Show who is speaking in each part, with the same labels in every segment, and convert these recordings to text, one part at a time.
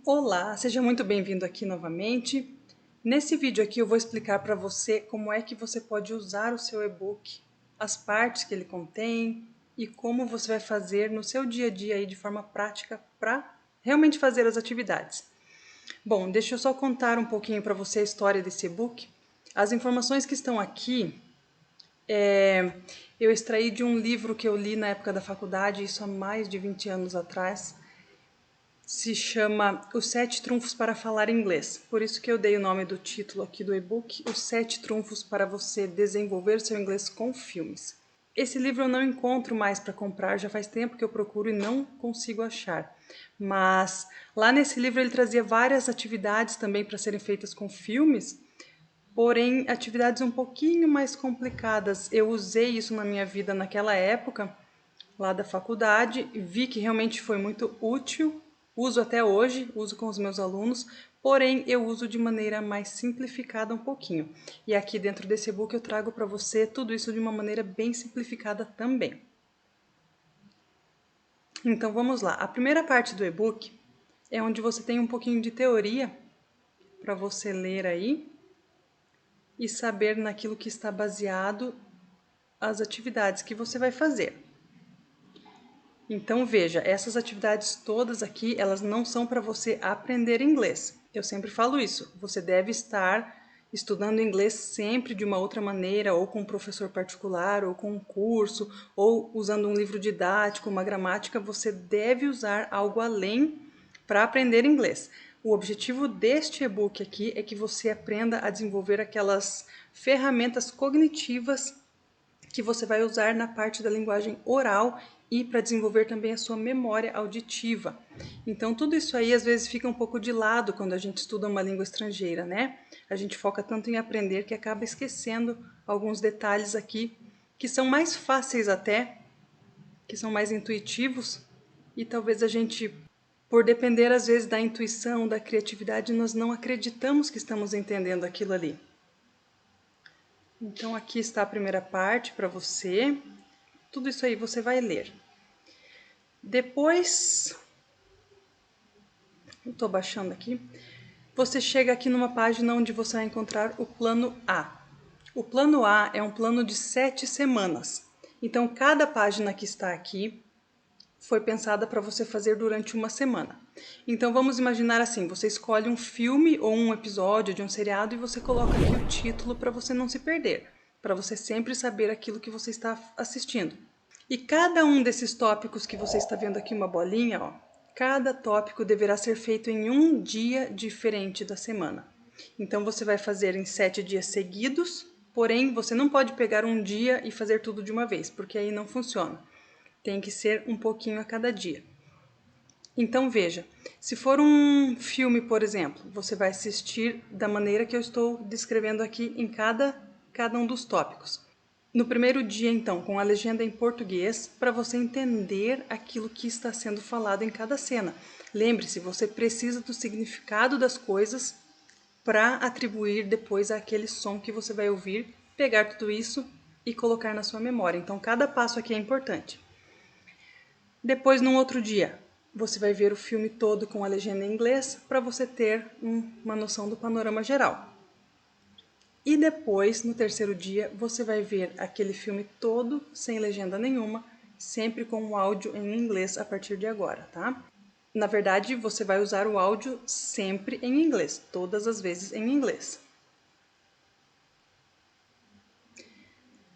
Speaker 1: Olá, seja muito bem-vindo aqui novamente. Nesse vídeo aqui eu vou explicar para você como é que você pode usar o seu e-book, as partes que ele contém e como você vai fazer no seu dia a dia aí de forma prática para realmente fazer as atividades. Bom, deixa eu só contar um pouquinho para você a história desse e-book. As informações que estão aqui eu extraí de um livro que eu li na época da faculdade, isso há mais de 20 anos atrás. Se chama Os 7 Trunfos para Falar Inglês. Por isso que eu dei o nome do título aqui do e-book, Os 7 Trunfos para você desenvolver seu inglês com filmes. Esse livro eu não encontro mais para comprar, já faz tempo que eu procuro e não consigo achar. Mas lá nesse livro ele trazia várias atividades também para serem feitas com filmes, porém atividades um pouquinho mais complicadas. Eu usei isso na minha vida naquela época, lá da faculdade, vi que realmente foi muito útil, uso até hoje, uso com os meus alunos, porém eu uso de maneira mais simplificada um pouquinho. E aqui dentro desse e-book eu trago para você tudo isso de uma maneira bem simplificada também. Então vamos lá. A primeira parte do e-book é onde você tem um pouquinho de teoria para você ler aí e saber naquilo que está baseado as atividades que você vai fazer. Então veja, essas atividades todas aqui, elas não são para você aprender inglês. Eu sempre falo isso. Você deve estar estudando inglês sempre de uma outra maneira, ou com um professor particular, ou com um curso, ou usando um livro didático, uma gramática. Você deve usar algo além para aprender inglês. O objetivo deste e-book aqui é que você aprenda a desenvolver aquelas ferramentas cognitivas que você vai usar na parte da linguagem oral e para desenvolver também a sua memória auditiva. Então, tudo isso aí às vezes fica um pouco de lado quando a gente estuda uma língua estrangeira, né? A gente foca tanto em aprender que acaba esquecendo alguns detalhes aqui que são mais fáceis até, que são mais intuitivos, e talvez a gente, por depender às vezes da intuição, da criatividade, nós não acreditamos que estamos entendendo aquilo ali. Então aqui está a primeira parte para você. Tudo isso aí você vai ler. Depois, eu estou baixando aqui, você chega aqui numa página onde você vai encontrar o plano A. O plano A é um plano de 7 semanas. Então, cada página que está aqui foi pensada para você fazer durante uma semana. Então, vamos imaginar assim, você escolhe um filme ou um episódio de um seriado e você coloca aqui o título para você não se perder, para você sempre saber aquilo que você está assistindo. E cada um desses tópicos que você está vendo aqui, uma bolinha, ó, cada tópico deverá ser feito em um dia diferente da semana. Então você vai fazer em 7 dias seguidos, porém você não pode pegar um dia e fazer tudo de uma vez, porque aí não funciona. Tem que ser um pouquinho a cada dia. Então veja, se for um filme, por exemplo, você vai assistir da maneira que eu estou descrevendo aqui em cada um dos tópicos. No primeiro dia, então, com a legenda em português, para você entender aquilo que está sendo falado em cada cena. Lembre-se, você precisa do significado das coisas para atribuir depois àquele som que você vai ouvir, pegar tudo isso e colocar na sua memória. Então, cada passo aqui é importante. Depois, num outro dia, você vai ver o filme todo com a legenda em inglês para você ter uma noção do panorama geral. E depois, no terceiro dia, você vai ver aquele filme todo sem legenda nenhuma, sempre com o áudio em inglês a partir de agora, tá? Na verdade, você vai usar o áudio sempre em inglês, todas as vezes em inglês.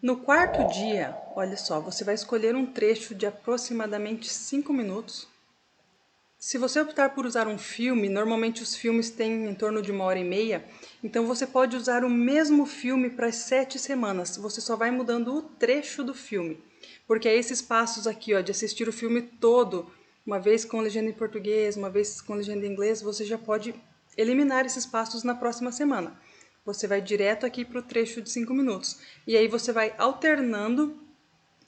Speaker 1: No quarto dia, olha só, você vai escolher um trecho de aproximadamente 5 minutos. Se você optar por usar um filme, normalmente os filmes têm em torno de 1h30, então você pode usar o mesmo filme para as 7 semanas, você só vai mudando o trecho do filme, porque é esses passos aqui, ó, de assistir o filme todo, uma vez com legenda em português, uma vez com legenda em inglês, você já pode eliminar esses passos na próxima semana. Você vai direto aqui para o trecho de 5 minutos, e aí você vai alternando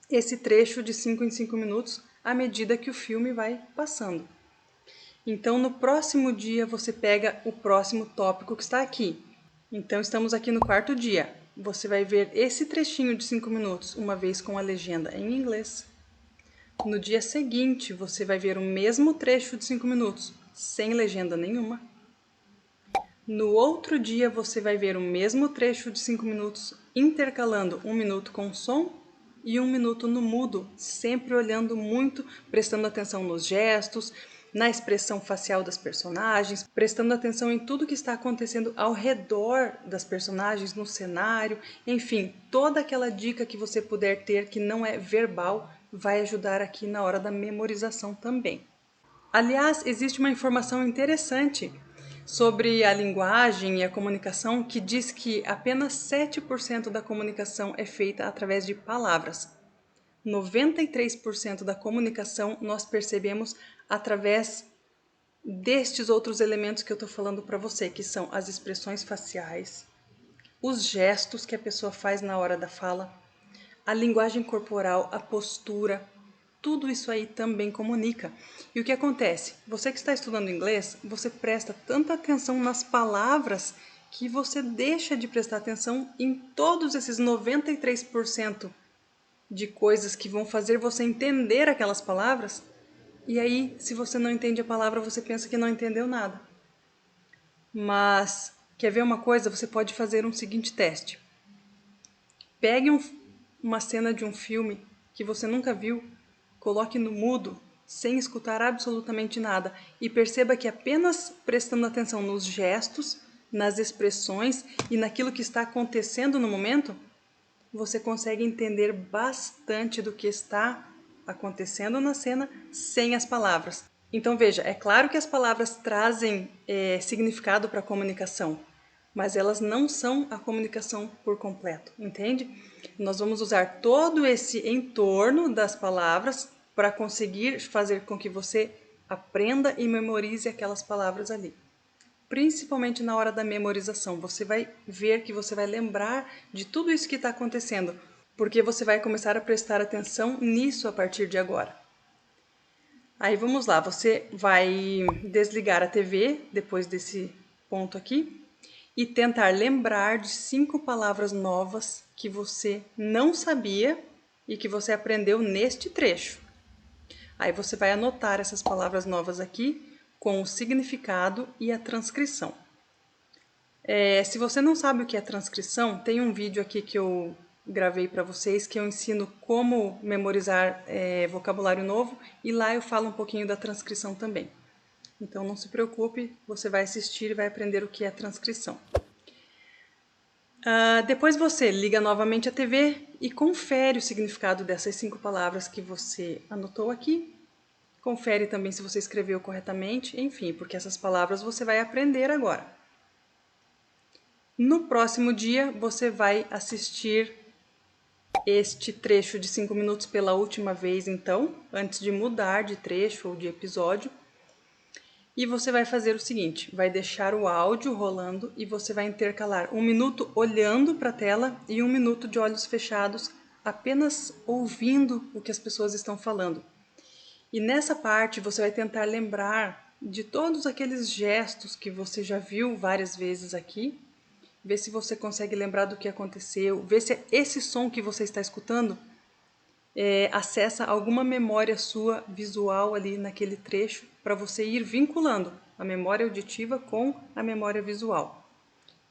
Speaker 1: esse trecho de 5 em 5 minutos à medida que o filme vai passando. Então, no próximo dia, você pega o próximo tópico que está aqui. Então, estamos aqui no quarto dia. Você vai ver esse trechinho de 5 minutos, uma vez com a legenda em inglês. No dia seguinte, você vai ver o mesmo trecho de 5 minutos, sem legenda nenhuma. No outro dia você vai ver o mesmo trecho de 5 minutos, intercalando 1 minuto com som e 1 minuto no mudo, sempre olhando muito, prestando atenção nos gestos, na expressão facial das personagens, prestando atenção em tudo que está acontecendo ao redor das personagens, no cenário, enfim, toda aquela dica que você puder ter que não é verbal vai ajudar aqui na hora da memorização também. Aliás, existe uma informação interessante sobre a linguagem e a comunicação que diz que apenas 7% da comunicação é feita através de palavras. 93% da comunicação nós percebemos através destes outros elementos que eu estou falando para você, que são as expressões faciais, os gestos que a pessoa faz na hora da fala, a linguagem corporal, a postura, tudo isso aí também comunica. E o que acontece? Você que está estudando inglês, você presta tanta atenção nas palavras que você deixa de prestar atenção em todos esses 93% de coisas que vão fazer você entender aquelas palavras. E aí, se você não entende a palavra, você pensa que não entendeu nada. Mas, quer ver uma coisa? Você pode fazer um seguinte teste. Pegue uma cena de um filme que você nunca viu, coloque no mudo, sem escutar absolutamente nada, e perceba que apenas prestando atenção nos gestos, nas expressões e naquilo que está acontecendo no momento, você consegue entender bastante do que está acontecendo na cena sem as palavras. Então veja, é claro que as palavras trazem significado para a comunicação, mas elas não são a comunicação por completo, entende? Nós vamos usar todo esse entorno das palavras para conseguir fazer com que você aprenda e memorize aquelas palavras ali. Principalmente na hora da memorização, você vai ver que você vai lembrar de tudo isso que está acontecendo, porque você vai começar a prestar atenção nisso a partir de agora. Aí vamos lá, você vai desligar a TV depois desse ponto aqui e tentar lembrar de 5 palavras novas que você não sabia e que você aprendeu neste trecho. Aí você vai anotar essas palavras novas aqui com o significado e a transcrição. Se você não sabe o que é transcrição, tem um vídeo aqui que eu gravei para vocês que eu ensino como memorizar vocabulário novo e lá eu falo um pouquinho da transcrição também. Então não se preocupe, você vai assistir e vai aprender o que é transcrição. Depois você liga novamente a TV e confere o significado dessas 5 palavras que você anotou aqui. Confere também se você escreveu corretamente, enfim, porque essas palavras você vai aprender agora. No próximo dia, você vai assistir este trecho de 5 minutos pela última vez, então, antes de mudar de trecho ou de episódio. E você vai fazer o seguinte, vai deixar o áudio rolando e você vai intercalar 1 minuto olhando para a tela e 1 minuto de olhos fechados, apenas ouvindo o que as pessoas estão falando. E nessa parte você vai tentar lembrar de todos aqueles gestos que você já viu várias vezes aqui, ver se você consegue lembrar do que aconteceu, ver se esse som que você está escutando acessa alguma memória sua visual ali naquele trecho, para você ir vinculando a memória auditiva com a memória visual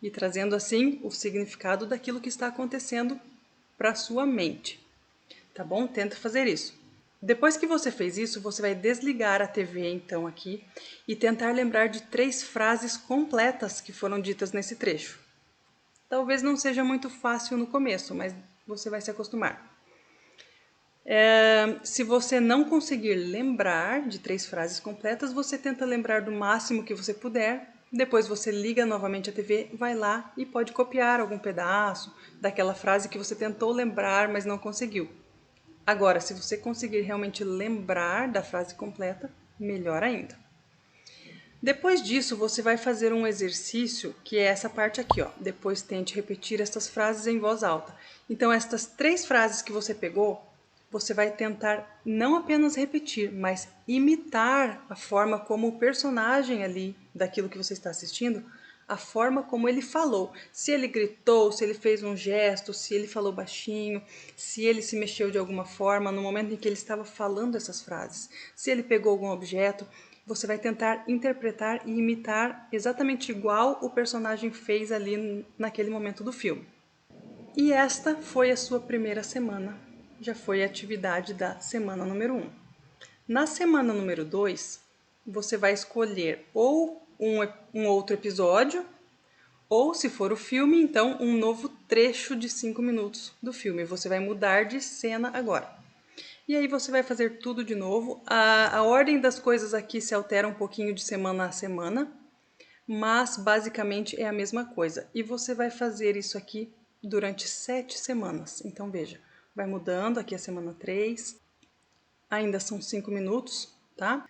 Speaker 1: e trazendo assim o significado daquilo que está acontecendo para a sua mente. Tá bom? Tenta fazer isso. Depois que você fez isso, você vai desligar a TV então aqui e tentar lembrar de 3 frases completas que foram ditas nesse trecho. Talvez não seja muito fácil no começo, mas você vai se acostumar. Se você não conseguir lembrar de 3 frases completas, você tenta lembrar do máximo que você puder. Depois você liga novamente a TV, vai lá e pode copiar algum pedaço daquela frase que você tentou lembrar, mas não conseguiu. Agora, se você conseguir realmente lembrar da frase completa, melhor ainda. Depois disso, você vai fazer um exercício, que é essa parte aqui, ó. Depois tente repetir estas frases em voz alta. Então, estas 3 frases que você pegou, você vai tentar não apenas repetir, mas imitar a forma como o personagem ali, daquilo que você está assistindo, a forma como ele falou. Se ele gritou, se ele fez um gesto, se ele falou baixinho, se ele se mexeu de alguma forma no momento em que ele estava falando essas frases, se ele pegou algum objeto. você vai tentar interpretar e imitar exatamente igual o personagem fez ali naquele momento do filme. E esta foi a sua primeira semana, já foi a atividade da semana número 1. Na semana número 2, você vai escolher ou um outro episódio, ou, se for o filme, então um novo trecho de 5 minutos do filme. Você vai mudar de cena agora. E aí você vai fazer tudo de novo. A ordem das coisas aqui se altera um pouquinho de semana a semana, mas basicamente é a mesma coisa. E você vai fazer isso aqui durante 7 semanas. Então veja, vai mudando, aqui é a semana 3, ainda são 5 minutos, tá?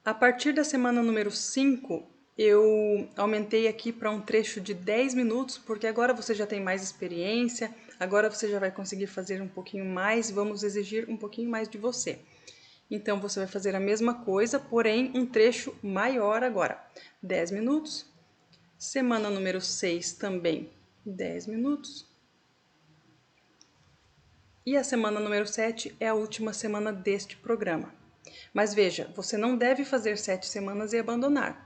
Speaker 1: A partir da semana número 5, eu aumentei aqui para um trecho de 10 minutos, porque agora você já tem mais experiência, agora você já vai conseguir fazer um pouquinho mais, vamos exigir um pouquinho mais de você. Então, você vai fazer a mesma coisa, porém um trecho maior agora. 10 minutos. Semana número 6 também 10 minutos. E a semana número 7 é a última semana deste programa. Mas veja, você não deve fazer 7 semanas e abandonar.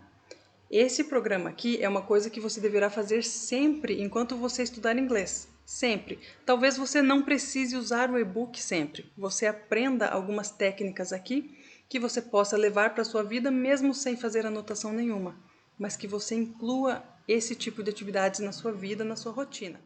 Speaker 1: Esse programa aqui é uma coisa que você deverá fazer sempre enquanto você estudar inglês. Sempre. Talvez você não precise usar o e-book sempre. Você aprenda algumas técnicas aqui que você possa levar para a sua vida mesmo sem fazer anotação nenhuma, mas que você inclua esse tipo de atividades na sua vida, na sua rotina.